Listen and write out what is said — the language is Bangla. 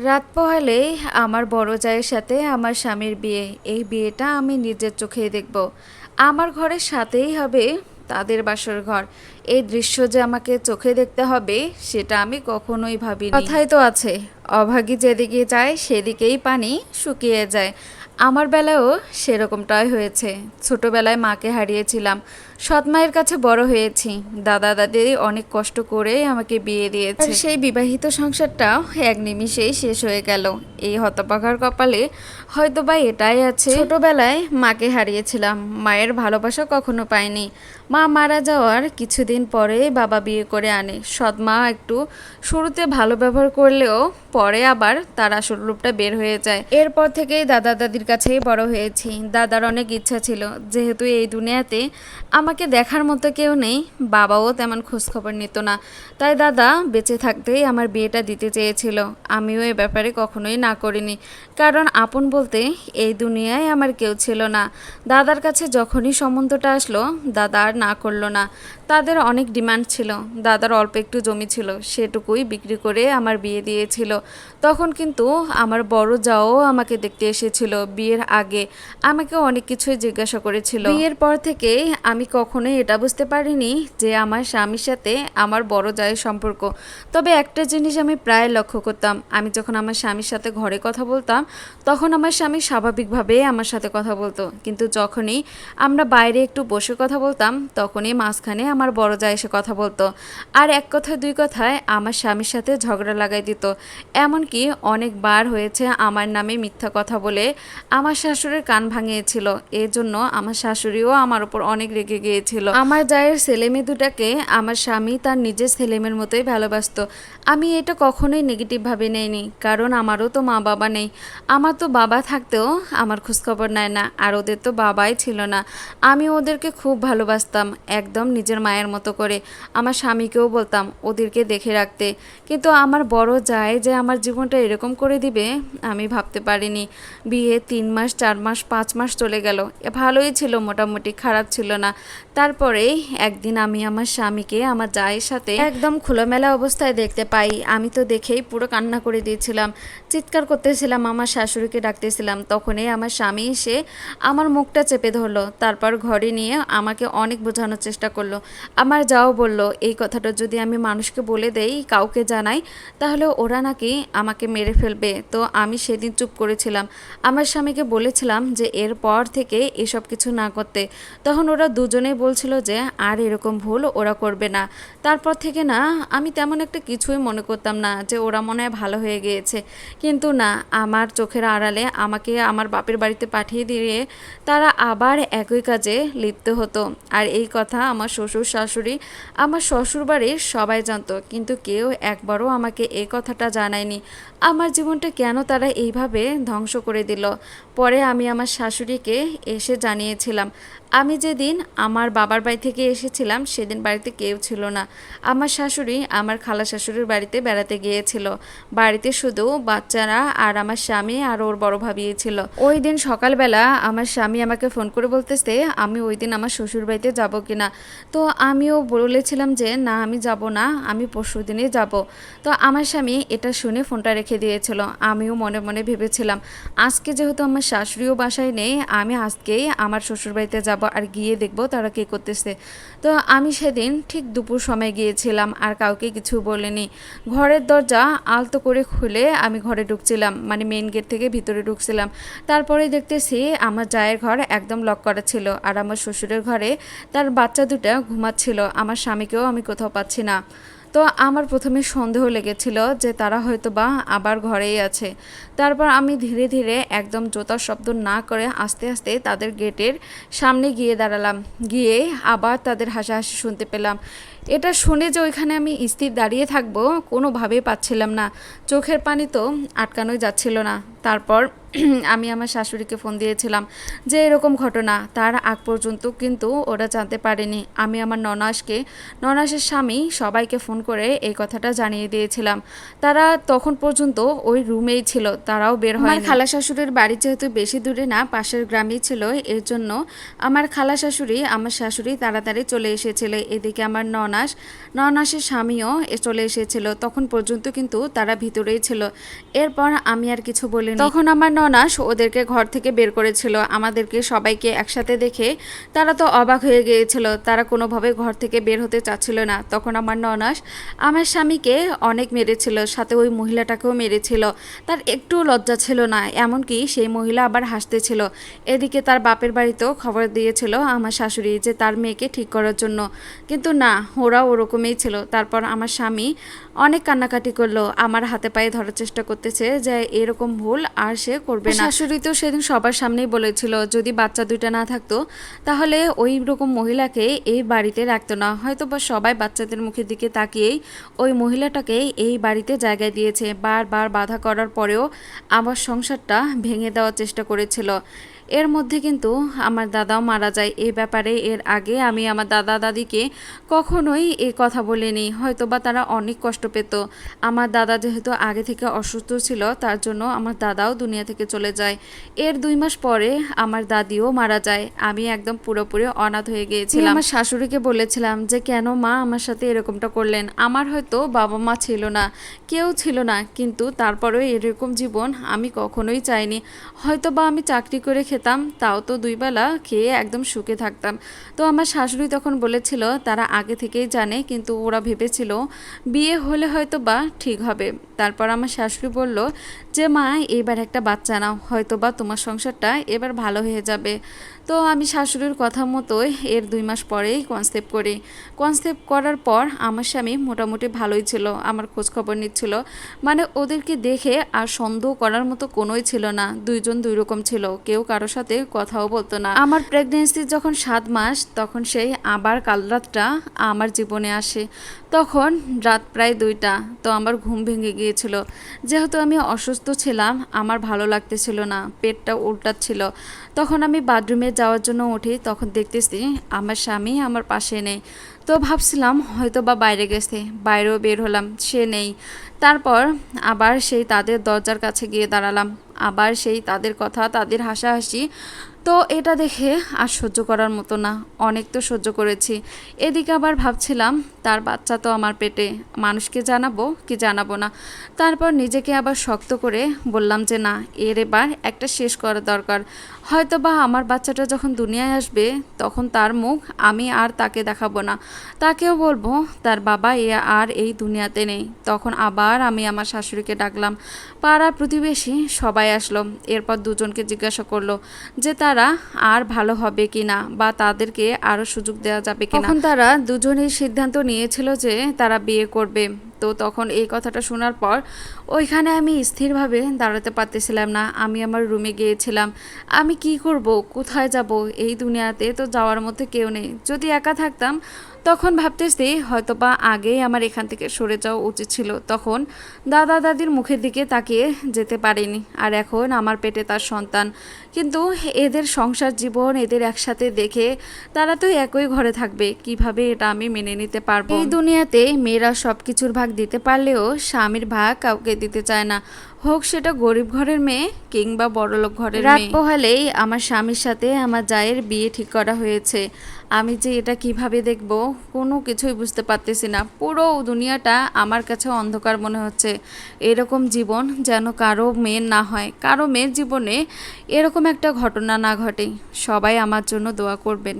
রাত পোহালেই আমার বড় জায়ের সাথে আমার স্বামীর বিয়ে। এই বিয়েটা আমি নিজের চোখেই দেখব। আমার ঘরের সাথেই হবে তাদের বাসর ঘর। এই দৃশ্য যে আমাকে চোখে দেখতে হবে সেটা আমি কখনোই ভাবিনি। কথাই তো আছে, অভাগী যেদিকে যায় সেদিকেই পানি শুকিয়ে যায়। আমার বেলায়ও সেরকমটাই হয়েছে। ছোটবেলায় মাকে হারিয়েছিলাম, সৎ মায়ের কাছে বড় হয়েছি। দাদা দাদি অনেক কষ্ট করে আমাকে বিয়ে দিয়েছে, আর সেই বিবাহিত সংসারটাও এক নিমিষেই শেষ হয়ে গেল। এই হতভাগার কপালে হয়তো বা এটাই আছে। ছোটবেলায় মাকে হারিয়েছিলাম, মায়ের ভালোবাসা কখনো পাইনি। মা মারা যাওয়ার কিছুদিন পরে বাবা বিয়ে করে আনে। সৎ মা একটু শুরুতে ভালো ব্যবহার করলেও পরে আবার তার আসল রূপটা বের হয়ে যায়। এরপর থেকেই দাদা দাদির কাছেই বড় হয়েছি। দাদার অনেক ইচ্ছা ছিল, যেহেতু এই দুনিয়াতে আমাকে দেখার মতো কেউ নেই, বাবাও তেমন খোঁজখবর নিত না, তাই দাদা বেঁচে থাকতেই আমার বিয়েটা দিতে চেয়েছিল। আমিও এ ব্যাপারে কখনোই না করিনি, কারণ আপন বলতে এই দুনিয়ায় আমার কেউ ছিল না। দাদার কাছে যখনই সম্বন্ধটা আসলো, দাদা আর না করলো না। তাদের অনেক ডিমান্ড ছিল, দাদার অল্প একটু জমি ছিল, সেটুকুই বিক্রি করে আমার বিয়ে দিয়েছিল। তখন কিন্তু আমার বড় যাও আমাকে দেখতে এসেছিল বিয়ের আগে, আমাকে অনেক কিছুই জিজ্ঞাসা করেছিল। বিয়ের পর থেকে আমি কখনোই এটা বুঝতে পারিনি যে আমার স্বামীর সাথে আমার বড় জায়ের সম্পর্ক। তবে একটা জিনিস আমি প্রায় লক্ষ্য করতাম, আমি যখন আমার স্বামীর সাথে ঘরে কথা বলতাম তখন আমার স্বামী স্বাভাবিকভাবে আমার সাথে কথা বলতো, কিন্তু যখনই আমরা বাইরে একটু বসে কথা বলতাম তখনই মাঝখানে আমার বড় জা এসে কথা বলতো, আর এক কথায় দুই কথায় আমার স্বামীর সাথে ঝগড়া লাগাই দিত। এমনকি অনেকবার হয়েছে আমার নামে মিথ্যা কথা বলে আমার শাশুড়ির কান ভাঙিয়েছিল। এর জন্য আমার শাশুড়িও আমার উপর অনেক রেগে গিয়েছিল। আমার জায়ের ছেলেমেয়ে দুটাকে আমার স্বামী তার নিজের ছেলেমেয়ের মতোই ভালোবাসতো। আমি এটা কখনোই নেগেটিভভাবে নেইনি, কারণ আমারও তো মা বাবা নেই। আমার তো বাবা থাকতেও আমার খোঁজখবর নেয় না, আর ওদের তো বাবাই ছিল না। আমি ওদেরকে খুব ভালোবাসতাম, একদম নিজের মায়ের মতো করে। আমার স্বামীকেও বলতাম ওদেরকে দেখে রাখতে, কিন্তু আমার বড় যায় যে আমার জীবনটা এরকম করে দিবে আমি ভাবতে পারিনি। বিয়ে 3 মাস 4 মাস 5 মাস চলে গেল, ভালোই ছিল, মোটামুটি খারাপ ছিল না। তারপরে একদিন আমি আমার স্বামীকে আমার জায়ের সাথে একদম খোলামেলা অবস্থায় দেখতে পাই। আমি তো দেখেই পুরো কান্না করে দিয়েছিলাম, চিৎকার করতেছিলাম, আমার শাশুড়িকে ডাকতেছিলাম। তখনই আমার স্বামী এসে আমার মুখটা চেপে ধরলো, তারপর ঘরে নিয়ে আমাকে অনেক বোঝানোর চেষ্টা করলো। আমার যাও বলল এই কথাটা যদি আমি মানুষকে বলে দেই, কাউকে জানাই, তাহলে ওরা নাকি আমাকে মেরে ফেলবে। তো আমি সেদিন চুপ করেছিলাম। আমার স্বামীকে বলেছিলাম যে এরপর থেকে এসব কিছু না করতে। তখন ওরা দুজনেই বলছিল যে আর এরকম ভুল ওরা করবে না। তারপর থেকে না আমি তেমন একটা কিছুই মনে করতাম না, যে ওরা মনে হয় ভালো হয়ে গিয়েছে। কিন্তু না, আমার চোখের আড়ালে আমাকে আমার বাপের বাড়িতে পাঠিয়ে দিয়ে তারা আবার একই কাজে লিপ্ত হতো। আর এই কথা আমার শ্বশুর শাশুড়ি, আমার শ্বশুরবাড়ির সবাই জানতো, কিন্তু কেউ একবারও আমাকে এই কথাটা জানায়নি আমার জীবনটা কেন তারা এইভাবে ধ্বংস করে দিল। পরে আমি আমার শাশুড়িকে এসে জানিয়েছিলাম। আমি যেদিন আমার বাবার বাড়ি থেকে এসেছিলাম সেদিন বাড়িতে কেউ ছিল না। আমার শাশুড়ি আমার খালা শাশুড়ির বাড়িতে বেড়াতে গিয়েছিল। বাড়িতে শুধু বাচ্চারা আর আমার স্বামী আর ওর বড় ভাবি ছিল। ওই দিন সকালবেলা আমার স্বামী আমাকে ফোন করে বলতেছে আমি ওই দিন আমার শ্বশুর বাড়িতে যাবো কিনা। তো আমিও বলেছিলাম যে না, আমি যাব না, আমি পরশু দিনই যাব। তো আমার স্বামী এটা শুনে ফোনটা রেখে দিয়েছিল। আমিও মনে মনে ভেবেছিলাম আজকে যেহেতু আমার শাশুড়িও বাসায় নেই, আমি আজকেই আমার শ্বশুরবাড়িতে যাব আর গিয়ে দেখব তারা কী করতেছে। তো আমি সেদিন ঠিক দুপুর সময় গিয়েছিলাম, আর কাউকে কিছু বলিনি। ঘরের দরজা আলতো করে খুলে আমি ঘরে ঢুকছিলাম, মানে মেইন গেট থেকে ভিতরে ঢুকছিলাম। তারপরে দেখতেছি আমার জায়ের ঘর একদম লক করা ছিল, আর আমার শ্বশুরের ঘরে তার বাচ্চা দুটা ঘুমাচ্ছিল। আমার স্বামীকেও আমি কোথাও পাচ্ছি না। তো আমার প্রথমে সন্দেহ লেগেছিল যে তারা হয়তো বা আবার ঘরেই আছে। তারপর আমি ধীরে ধীরে একদম জোতার শব্দ না করে আস্তে আস্তে তাদের গেটের সামনে গিয়ে দাঁড়ালাম। গিয়ে আবার তাদের হাসাহাসি শুনতে পেলাম। এটা শুনে যে ওইখানে আমি স্থির দাঁড়িয়ে থাকবো কোনোভাবেই পাচ্ছিলাম না, চোখের পানি তো আটকানোই যাচ্ছিল না। তারপর আমি আমার শাশুড়িকে ফোন দিয়েছিলাম যে এরকম ঘটনা। তার আগ পর্যন্ত কিন্তু ওরা জানতে পারেনি। আমি আমার ননাসের স্বামী সবাইকে ফোন করে এই কথাটা জানিয়ে দিয়েছিলাম। তারা তখন পর্যন্ত ওই রুমেই ছিল, তারাও বের হয়। আমার খালা শাশুড়ির বাড়ি যেহেতু বেশি দূরে না, পাশের গ্রামেই ছিল, এর জন্য আমার খালা শাশুড়ি আমার শাশুড়ি তাড়াতাড়ি চলে এসেছিল। এদিকে আমার ননাস ননাস, ননাসের স্বামীও চলে এসেছিল। তখন পর্যন্ত কিন্তু তারা ভিতরেই ছিল। এরপর আমি আর কিছু বলিনি। তখন আমার ননাস ওদেরকে ঘর থেকে বের করেছিল। আমাদেরকে সবাইকে একসাথে দেখে তারা তো অবাক হয়ে গিয়েছিল, তারা কোনোভাবে ঘর থেকে বের হতে চাচ্ছিল না। তখন আমার ননাস আমার স্বামীকে অনেক মেরেছিল, সাথে ওই মহিলাটাকেও মেরেছিল। তার একটু লজ্জা ছিল না, এমনকি সেই মহিলা আবার হাসতেছিল। এদিকে তার বাপের বাড়িতেও খবর দিয়েছিল আমার শাশুড়ি যে তার মেয়েকে ঠিক করার জন্য, কিন্তু না, ওরা ওরকমই ছিল। তারপর আমার স্বামী অনেক কান্নাকাটি করলো, আমার হাতে পায়ে ধরার চেষ্টা করতেছে যে এরকম ভুল আর সে করবে না। শাশুড়ি তো সেদিন সবার সামনেই বলেছিল যদি বাচ্চা দুইটা না থাকতো তাহলে ওই রকম মহিলাকে এই বাড়িতে রাখতো না। হয়তো বা সবাই বাচ্চাদের মুখের দিকে তাকিয়েই ওই মহিলাটাকে এই বাড়িতে জায়গায় দিয়েছে। বারবার বাধা করার পরেও আমার সংসারটা ভেঙে দেওয়ার চেষ্টা করেছিল। এর মধ্যে কিন্তু আমার দাদাও মারা যায়। এই ব্যাপারে এর আগে আমি আমার দাদা দাদিকে কখনোই এই কথা বলিনি, হয়তো বা তারা অনেক কষ্ট পেত। আমার দাদা যেহেতু আগে থেকে অসুস্থ ছিল তার জন্য আমার দাদাও দুনিয়া থেকে চলে যায়। এর 2 মাস পরে আমার দাদিও মারা যায়। আমি একদম পুরোপুরি অনাথ হয়ে গিয়েছিলাম। আমার শাশুড়িকে বলেছিলাম যে কেন মা আমার সাথে এরকমটা করলেন। আমার হয়তো বাবা মা ছিল না, কেউ ছিল না, কিন্তু তারপরেও এরকম জীবন আমি কখনোই চাইনি। হয়তো বা আমি চাকরি করে খেতাম, তাও তো 2 বেলা খেয়ে একদম সুখে থাকতাম। তো আমার শাশুড়ি তখন বলেছিল তারা আগে থেকেই জানে, কিন্তু ওরা ভেবেছিল বিয়ে হলে হয়তো বা ঠিক হবে। তারপর আমার শাশুড়ি বলল যে মা এবার একটা বাচ্চা নাও, হয়তো বা তোমার সংসারটা এবার ভালো হয়ে যাবে। তো আমি শাশুড়ির কথা মতোই এর 2 মাস পরেই কনসেপ্ট করি। কনসেপ্ট করার পর আমার স্বামী মোটামুটি ভালোই ছিল, আমার খোঁজখবর নিচ্ছিল। মানে ওদেরকে দেখে আর সন্দেহ করার মতো কোনোই ছিল না। দুইজন দুই রকম ছিল, কেউ কারোর সাথে কথাও বলতো না। আমার প্রেগনেন্সি যখন 7 মাস তখন সেই আবার কাল রাতটা আমার জীবনে আসে। তখন রাত প্রায় 2টা। তো আমার ঘুম ভেঙে গিয়েছিল, যেহেতু আমি অসুস্থ ছিলাম, আমার ভালো লাগতেছিল না, পেটটা উল্টাচ্ছিল। তখন আমি বাথরুমে যাওয়ার জন্য উঠি, তখন দেখতেছি আমার স্বামী আমার পাশে নেই। তো ভাবছিলাম হয়তো বা বাইরে গেছে, বাইরেও বের হলাম, সে নেই। তারপর আবার সেই তাদের দরজার কাছে গিয়ে দাঁড়ালাম, আবার সেই তাদের কথা, তাদের হাসাহাসি। তো এটা দেখে আর সহ্য করার মতো না, অনেক তো সহ্য করেছি। এদিকে আবার ভাবছিলাম তার বাচ্চা তো আমার পেটে, মানুষকে জানাবো কি জানাবো না। তারপর নিজেকে আবার শক্ত করে বললাম যে না, এর এবার একটা শেষ করা দরকার। হয়তো বা আমার বাচ্চাটা যখন দুনিয়ায় আসবে তখন তার মুখ আমি আর তাকে দেখাবো না, তাকেও বলবো তার বাবা আর এই দুনিয়াতে নেই। তখন আবার আমি আমার শাশুড়িকে ডাকলাম, পাড়া প্রতিবেশী সবাই আসলো। এরপর দুজনকে জিজ্ঞাসা করলো যে তারা আর ভালো হবে কিনা বা তাদেরকে আরও সুযোগ দেওয়া যাবে কিনা। তখন তারা দুজনেই সিদ্ধান্ত নিয়েছিল যে তারা বিয়ে করবে। তো তখন এই কথাটা শোনার পর ওইখানে আমি স্থিরভাবে দাঁড়াতে পারতেছিলাম না। আমি আমার রুমে গিয়েছিলাম। আমি কি করব, কোথায় যাব? এই দুনিয়াতে তো যাওয়ার মতো কেউ নেই। যদি একা থাকতাম তখন ভাবতেছি হয়তোবা আগেই আমার এখান থেকে সরে যাওয়া উচিত ছিল। তখন দাদা দাদির মুখের দিকে তাকিয়ে যেতে পারিনি। আর এখন আমার পেটে তার সন্তান, কিন্তু এদের সংসার জীবন এদের একসাথে দেখে তারা তো একই ঘরে থাকবে, কিভাবে এটা আমি মেনে নিতে পারবো? এই দুনিয়াতে মেয়েরা সব কিছুর ভাগ দিতে পারলেও স্বামীর ভাগ কাউকে দিতে চায় না, হোক সেটা গরিব ঘরের মেয়ে কিংবা বড়লোক ঘরের মেয়ে। রাত পোহালেই আমার স্বামীর সাথে আমার জায়ের বিয়ে ঠিক করা হয়েছে। আমি যে এটা কিভাবে দেখব কোনো কিছুই বুঝতে পারতেছি না। পুরো দুনিয়াটা আমার কাছে অন্ধকার মনে হচ্ছে। এরকম জীবন যেন কারো মেয়ের না হয়, কারো মেয়ের জীবনে এরকম একটা ঘটনা না ঘটে। সবাই আমার জন্য দোয়া করবেন।